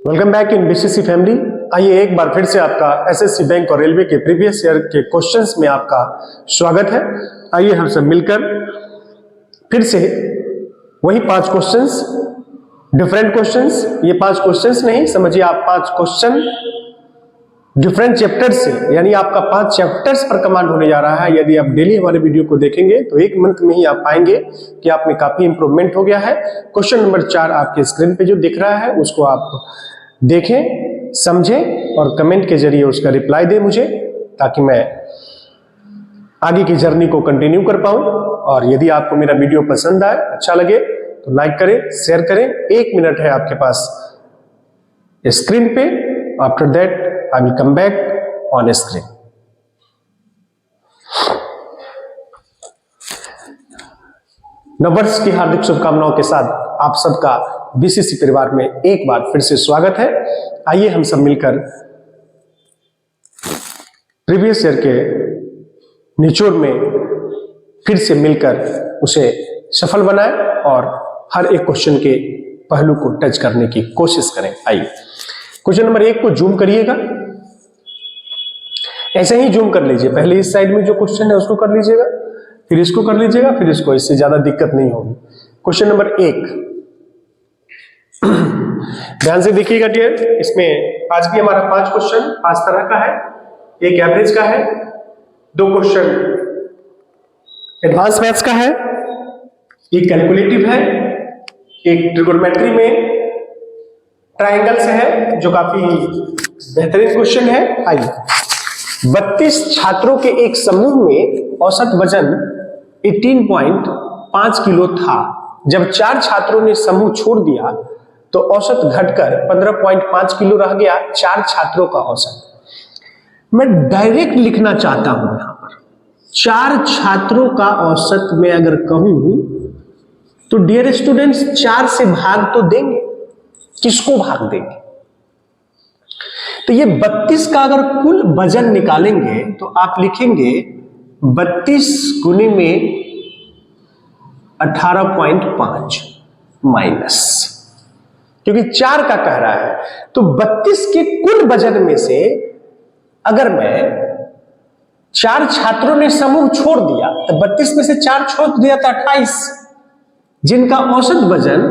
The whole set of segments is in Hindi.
Welcome back in BCC family. आइए एक बार फिर से आपका एसएससी बैंक और रेलवे के प्रीवियस ईयर के क्वेश्चंस में आपका स्वागत है। आइए हम सब मिलकर फिर से वही 5 क्वेश्चंस, डिफरेंट क्वेश्चंस। ये 5 क्वेश्चंस नहीं समझिए, आप 5 क्वेश्चन डिफरेंट चैप्टर्स से, यानी आपका 5 चैप्टर्स पर कमांड होने जा रहा है। यदि आप डेली हमारे वीडियो को देखेंगे तो एक मंथ में ही आप पाएंगे कि आप में काफी इंप्रूवमेंट हो गया है। क्वेश्चन नंबर 4 आपके स्क्रीन पे जो दिख रहा है उसको आप देखें, समझें और कमेंट के जरिए उसका रिप्लाई दें मुझे, ताकि मैं आगे की जर्नी को कंटिन्यू कर पाऊं। और यदि आपको मेरा वीडियो पसंद आए, अच्छा लगे तो लाइक करें, शेयर करें। 1 मिनट है आपके पास स्क्रीन पे। After that I will come back on screen. नववर्ष की हार्दिक शुभकामनाओं के साथ आप सबका बीसीसी परिवार में एक बार फिर से स्वागत है। आइए हम सब मिलकर प्रीवियस ईयर के निचोड़ में फिर से मिलकर उसे सफल बनाएं और हर एक क्वेश्चन के पहलू को टच करने की कोशिश करें। आइए क्वेश्चन नंबर 1 को जूम करिएगा, ऐसे ही जूम कर लीजिए। पहले इस साइड में जो क्वेश्चन है उसको कर लीजिएगा, फिर इसको कर लीजिएगा, फिर इसको। इससे ज्यादा दिक्कत नहीं होगी। क्वेश्चन नंबर 1 ध्यान से देखिएगा डियर। इसमें आज भी हमारा 5 क्वेश्चन 5 तरह का है। एक एवरेज का है, 2 क्वेश्चन एडवांस मैथ्स का है, एक कैलकुलेटिव है, एक ट्रिगोनोमेट्री में ट्रायंगल से है जो काफी बेहतरीन क्वेश्चन है। आइए 32 छात्रों के एक समूह में औसत वजन 18.5 किलो था। जब 4 छात्रों ने समूह छोड़ दिया तो औसत घटकर 15.5 किलो रह गया। 4 छात्रों का औसत मैं डायरेक्ट लिखना चाहता हूं। यहां पर 4 छात्रों का औसत में अगर कहूं तो डियर स्टूडेंट्स 4 से भाग तो देंगे, किसको भाग देंगे? तो ये 32 का अगर कुल वजन निकालेंगे तो आप लिखेंगे 32 गुने में 18.5 माइनस, क्योंकि 4 का कह रहा है। तो 32 के कुल वजन में से अगर मैं 4 छात्रों ने समूह छोड़ दिया तो 32 में से 4 छोड़ दिया तो 28, जिनका औसत वजन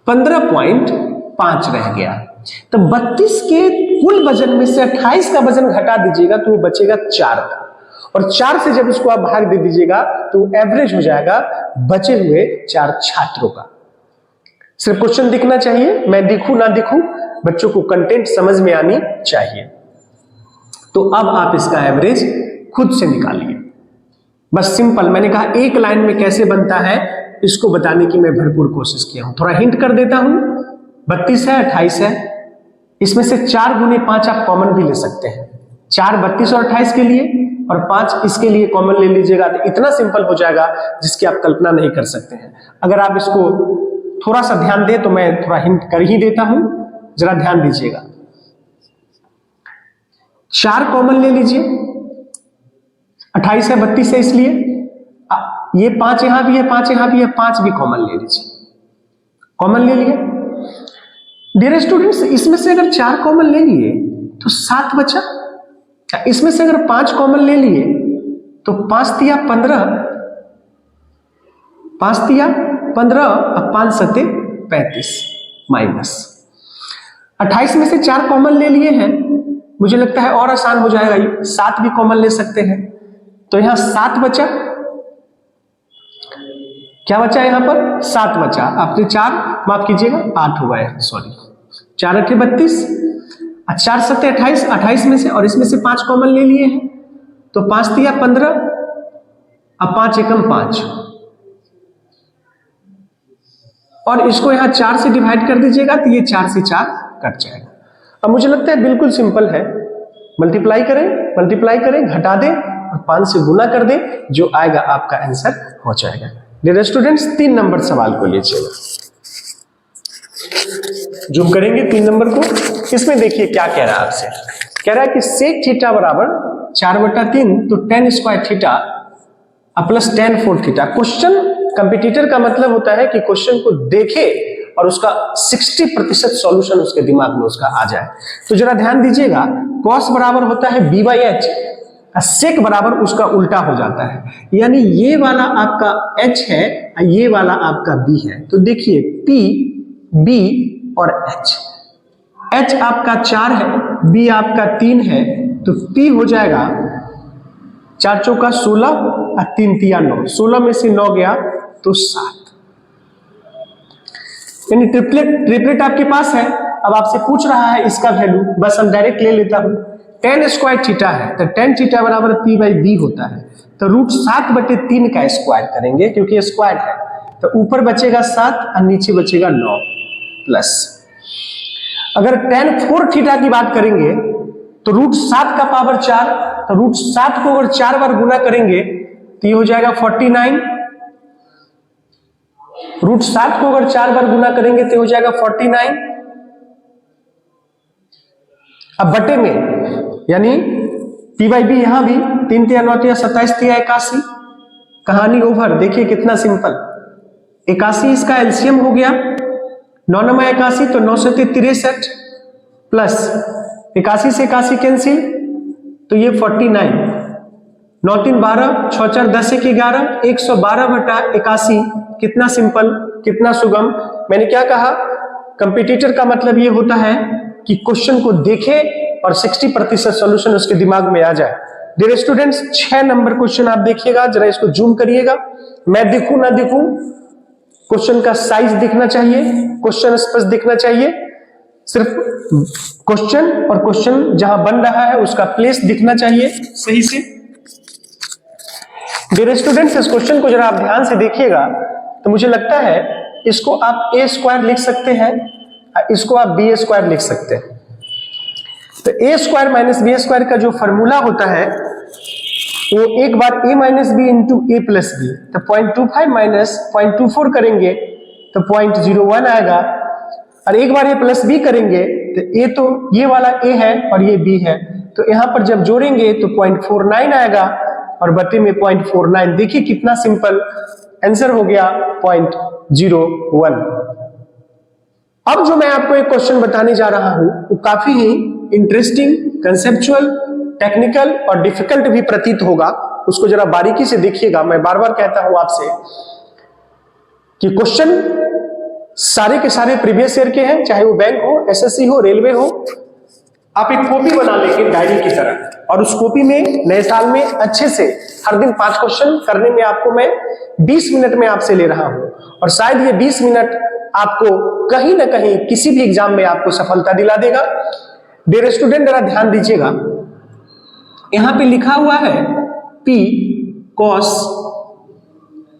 15.5 रह गया। तो 32 के कुल वजन में से 28 का वजन घटा दीजिएगा तो बचेगा 4 का, और 4 से जब इसको आप भाग दे दीजिएगा तो एवरेज हो जाएगा बचे हुए 4 छात्रों का। सिर्फ क्वेश्चन दिखना चाहिए, मैं दिखूं ना दिखूं, बच्चों को कंटेंट समझ में आनी चाहिए। तो अब आप इसका एवरेज खुद से निकालिए। बस सिंपल, मैंने कहा एक लाइन में कैसे बनता है इसको बताने की मैं भरपूर कोशिश किया हूं। थोड़ा हिंट कर देता हूं। 32 है, 28 है, इसमें से 4 गुने 5 आप कॉमन भी ले सकते हैं। 4 32 और 28 के लिए और 5 इसके लिए कॉमन ले लीजिएगा तो इतना सिंपल हो जाएगा जिसकी आप कल्पना नहीं कर सकते हैं। अगर आप इसको थोड़ा सा ध्यान दें तो मैं थोड़ा हिंट कर ही देता हूं, जरा ध्यान दीजिएगा। 4 कॉमन ले लीजिए, 28 है 32 है, इसलिए ये 5 यहां भी है, 5 यहां भी है, 5 भी कॉमन ले लीजिए। कॉमन ले लिए डियर स्टूडेंट्स, इसमें से अगर 4 कॉमन ले लिए तो 7 बचा। इसमें से अगर 5 कॉमन ले लिए तो 5 तिया 15, 5 तिया 15 और 5 सते 35 माइनस 28 में से 4 कॉमन ले लिए हैं। मुझे लगता है और आसान हो जाएगा, ये 7 भी कॉमन ले सकते हैं। तो यहां 7 बचा। क्या बचा यहां पर? 7 बचा। आपने 4 माफ कीजिएगा 8 हुआ है, सॉरी। 4 8 32, 4 7 28, 28 में से और इसमें से 5 कॉमन ले लिए हैं तो 5 तिया 15 और 5 एकम 5, और इसको यहां 4 से डिवाइड कर दीजिएगा तो ये 4 से 4 कट जाएगा। अब मुझे लगता है बिल्कुल सिंपल है। मल्टीप्लाई करें, घटा दें और 5 से गुना कर दें, जो आएगा आपका आंसर हो जाएगा। डियर स्टूडेंट्स 3 नंबर सवाल को लीजिएगा, जूम करेंगे 3 नंबर को। इसमें देखिए क्या कह रहा है आपसे। कह रहा है कि सेक थीटा बराबर 4/3 तो tan square theta plus tan 4 theta. Question competitor का मतलब होता है कि क्वेश्चन को देखे और उसका 60% सॉल्यूशन उसके दिमाग में उसका आ जाए। तो जरा ध्यान दीजिएगा, कॉस बराबर होता है b बाई एच, सेक बराबर उसका उल्टा हो जाता है, यानी ये वाला आपका h है, ये वाला आपका b है। तो देखिए p, b और h आपका 4 है, b आपका 3 है, तो p हो जाएगा 4 चौका 16 और 3 तिया 9, 16 में से 9 गया तो 7, यानी ट्रिपलेट आपके पास है। अब आपसे पूछ रहा है इसका वैल्यू, बस हम डायरेक्ट ले लेता हूं, tan स्क्वायर थीटा है तो tan थीटा बराबर p बाई b होता है, तो √7/3 का स्क्वायर करेंगे क्योंकि स्क्वायर है, तो ऊपर बचेगा 7 और नीचे बचेगा 9 प्लस। अगर tan 4 थीटा की बात करेंगे तो √7 का पावर 4, तो √7 को अगर 4 बार गुना करेंगे तो ये हो जाएगा 49, √7 को अगर 4 बार गुना करेंगे तो हो जाएगा 49। अब बटे में, यानी p बाई बी यहां भी 3 तिया 9 तिया 27 तिया 81, कहानी ओवर। देखिए कितना सिंपल, 81 इसका एलसीएम हो गया, 9 9 81 तो 9 से 63 प्लस 81 से 81 कैंसिल तो ये 49, 9 3 12, 6 4 10 1 11, 112/81। कितना सिंपल, कितना सुगम। मैंने क्या कहा, कंपटीटर का मतलब ये होता है कि क्वेश्चन को देखे और 60% सॉल्यूशन उसके दिमाग में आ जाए। डियर स्टूडेंट्स, 6 नंबर क्वेश्चन आप देखिएगा, जरा इसको जूम करिएगा, मैं दिखूं ना दिखूं, क्वेश्चन का साइज दिखना चाहिए, क्वेश्चन स्पष्ट दिखना चाहिए, सिर्फ क्वेश्चन और क्वेश्चन जहां बन रहा है उसका प्लेस दिखना चाहिए सही से। डियर स्टूडेंट्स, इस क्वेश्चन को जरा आप ध्यान से देखिएगा तो मुझे लगता है इसको आप a स्क्वायर लिख सकते हैं, इसको आप b स्क्वायर लिख सकते हैं। तो a square minus b square का जो फॉर्मूला होता है वो एक बार a minus B into A plus B, तो 0.25 माइनस 0.24 करेंगे तो 0.01 आएगा, और एक बार a प्लस बी करेंगे तो a तो ये वाला a है और ये b है, तो यहां पर जब जोड़ेंगे तो 0.49 आएगा और बटे में 0.49। देखिए कितना सिंपल, आंसर हो गया 0.01। अब जो मैं आपको एक क्वेश्चन बताने जा रहा हूं वो काफी ही इंटरेस्टिंग, कंसेप्चुअल, टेक्निकल और डिफिकल्ट भी प्रतीत होगा, उसको जरा बारीकी से देखिएगा। मैं बार बार कहता हूं आपसे कि क्वेश्चन सारे के सारे प्रीवियस ईयर के हैं, चाहे वो बैंक हो, एसएससी हो, रेलवे हो। आप एक कॉपी बना लेंगे डायरी की तरह, और उस कॉपी में नए साल में अच्छे से हर दिन 5 क्वेश्चन करने में आपको मैं 20 मिनट में आपसे ले रहा हूं, और शायद ये 20 मिनट आपको कहीं ना कहीं किसी भी एग्जाम में आपको सफलता दिला देगा। डियर स्टूडेंट, जरा ध्यान दीजिएगा, यहां पे लिखा हुआ है P cos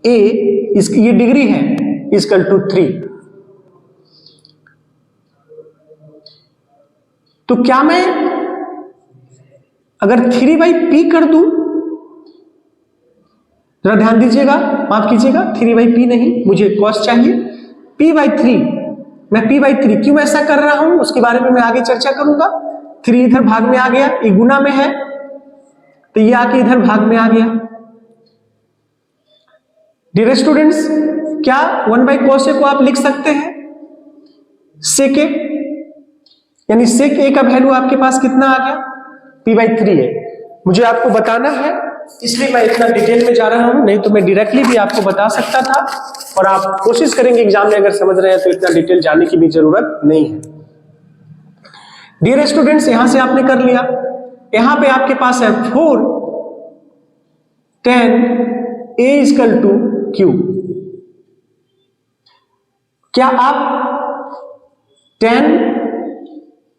A, ये डिग्री है, इक्वल टू 3। तो क्या मैं अगर 3/P कर दूं, जरा ध्यान दीजिएगा, माफ कीजिएगा, 3/P नहीं, मुझे cos चाहिए, P/3। मैं P/3 क्यों ऐसा कर रहा हूं उसके बारे में मैं आगे चर्चा करूंगा। 3 इधर भाग में आ गया, ये गुना में है तो ये आके इधर भाग में आ गया। डियर स्टूडेंट्स, क्या 1/cos A को आप लिख सकते हैं sec A, यानी sec A का वैल्यू आपके पास कितना आ गया, P/3 है। मुझे आपको बताना है इसलिए मैं इतना डिटेल में जा रहा हूं, नहीं तो मैं डायरेक्टली भी आपको बता सकता था, और आप कोशिश करेंगे एग्जाम में अगर समझ रहे हैं तो इतना डिटेल जाने की भी जरूरत नहीं है। डियर स्टूडेंट्स, यहां से आपने कर लिया, यहां पे आपके पास है 4 tan A = Q। क्या आप tan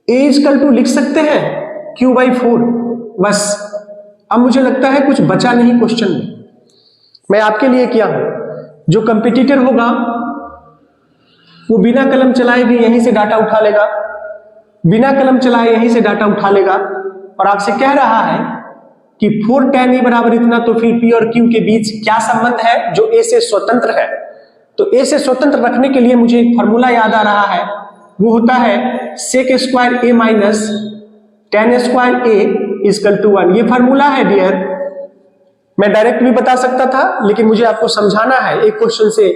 A = लिख सकते हैं Q/4? बस अब मुझे लगता है कुछ बचा नहीं क्वेश्चन में। मैं आपके लिए क्या हूं, जो कंपटीटर होगा वो बिना कलम चलाए भी यहीं से डाटा उठा लेगा, बिना कलम चलाए यहीं से डाटा उठा लेगा, और आपसे कह रहा है कि 4 tan A बराबर इतना, तो फिर P और Q के बीच क्या संबंध है जो A से स्वतंत्र है। तो A से स्वतंत्र रखने के लिए मुझे एक फॉर्मूला याद आ रहा है, वो होता है sec square A minus tan square A = 1। ये फॉर्मूला है डियर, मैं डायरेक्ट भी बता सकता था, लेकिन मुझे आपको समझाना है एक क्वेश्चन से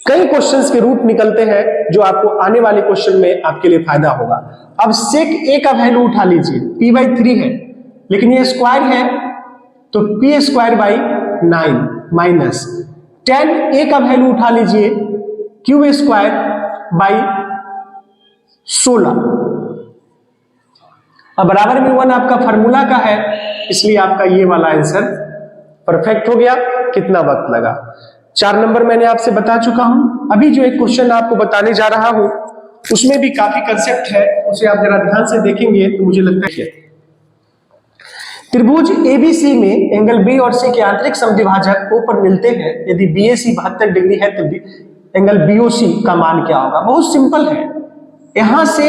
कई क्वेश्चंस के रूट निकलते हैं जो आपको आने वाले क्वेश्चन में आपके लिए फायदा होगा। अब सेक ए का वैल्यू उठा लीजिए, p/3 है लेकिन ये स्क्वायर है तो p² 9 माइनस tan ए का वैल्यू उठा लीजिए q² 16। अब बराबर में 1 आपका फार्मूला का है, इसलिए आपका ये वाला आंसर परफेक्ट हो गया। कितना वक्त लगा? 4 नंबर मैंने आपसे बता चुका हूं। अभी जो एक क्वेश्चन आपको बताने जा रहा हूं उसमें भी काफी कंसेप्ट है, उसे आप जरा ध्यान से देखेंगे तो मुझे लगता है त्रिभुज एबीसी में एंगल बी और सी के आंतरिक समद्विभाजक O पर मिलते हैं। यदि BAC 72 डिग्री है तो एंगल BOC का मान क्या होगा? बहुत सिंपल है, यहां से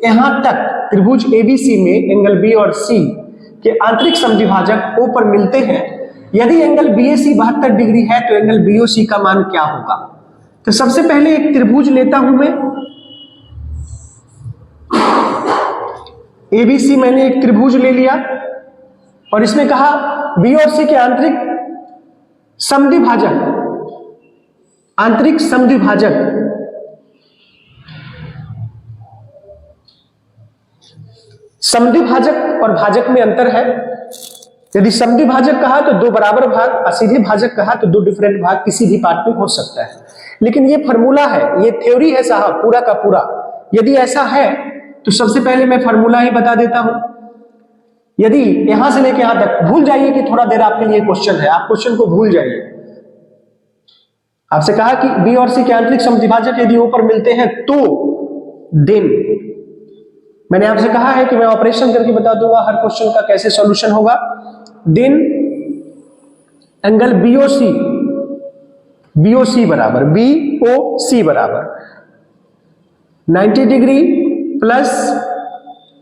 यहां तक त्रिभुज एबीसी में एंगल बी और सी के आंतरिक समद्विभाजक O पर मिलते हैं। यदि एंगल BAC 72 डिग्री है तो एंगल BOC का मान क्या होगा? तो सबसे पहले एक त्रिभुज लेता हूं मैं, ABC मैंने एक त्रिभुज ले लिया और इसमें कहा B और C के आंतरिक समद्विभाजक समद्विभाजक और भाजक में अंतर है। यदि समद्विभाजक कहा तो 2 बराबर भाग, असीधे भाजक कहा तो 2 डिफरेंट भाग किसी भी पार्ट में हो सकता है। लेकिन ये फॉर्मूला है, ये थ्योरी है साहब पूरा का पूरा। यदि ऐसा है तो सबसे पहले मैं फॉर्मूला ही बता देता हूं। यदि यहां से लेके यहां तक भूल जाइए कि थोड़ा देर आपके लिए क्वेश्चन है, आप क्वेश्चन को भूल जाइए। आपसे कहा कि बी और सी के आंतरिक समद्विभाजक यदि ऊपर मिलते हैं तो देन, मैंने आपसे कहा है कि मैं ऑपरेशन करके बता दूंगा हर क्वेश्चन का कैसे सॉल्यूशन होगा। देन एंगल BOC बराबर 90 डिग्री प्लस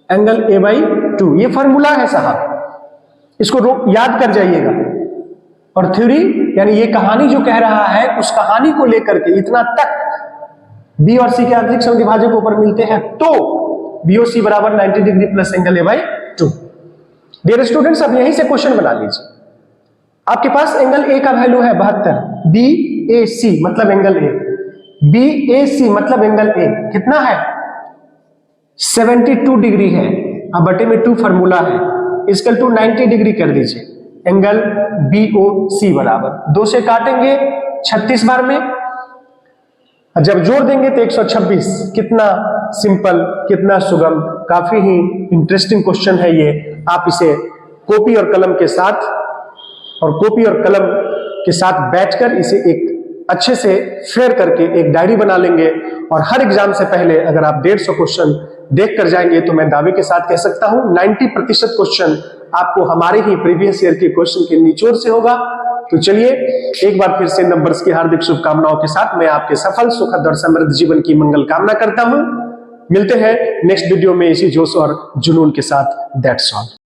एंगल A/2, ये फॉर्मूला है साहब, इसको याद कर जाइएगा। और थ्योरी यानी ये कहानी जो कह रहा है उस कहानी को लेकर के इतना तक बी और सी के आंतरिक समद्विभाजक ऊपर मिलते हैं तो BOC बराबर 90 degree plus angle A/2। Dear students, अब यहीं से क्वेश्चन बना लीजिए। आपके पास एंगल A का वैल्यू है 72, BAC मतलब एंगल A, BAC मतलब एंगल A कितना है? 72 डिग्री है। अब बटे में 2 फॉर्मूला है, इसकल टू 90 डिग्री कर दीजिए। एंगल BOC बराबर 2 से काटेंगे 36 बार में, जब जोड़ देंगे तो 126। कितना सिंपल, कितना सुगम, काफी ही इंटरेस्टिंग क्वेश्चन है ये। आप इसे कॉपी और कलम के साथ बैठकर इसे एक अच्छे से फेयर करके एक डायरी बना लेंगे और हर एग्जाम से पहले अगर आप 150 क्वेश्चन देख कर जाएंगे तो मैं दावे के साथ कह सकता हूं 90% क्वेश्चन आपको हमारे ही प्रीवियस ईयर के क्वेश्चन के निचोड़ से होगा। तो चलिए एक बार फिर से नंबर्स की हार्दिक शुभकामनाओं के साथ मैं आपके सफल, सुखद और समृद्ध जीवन की मंगल कामना करता हूं। मिलते हैं नेक्स्ट वीडियो में इसी जोश और जुनून के साथ। That's all.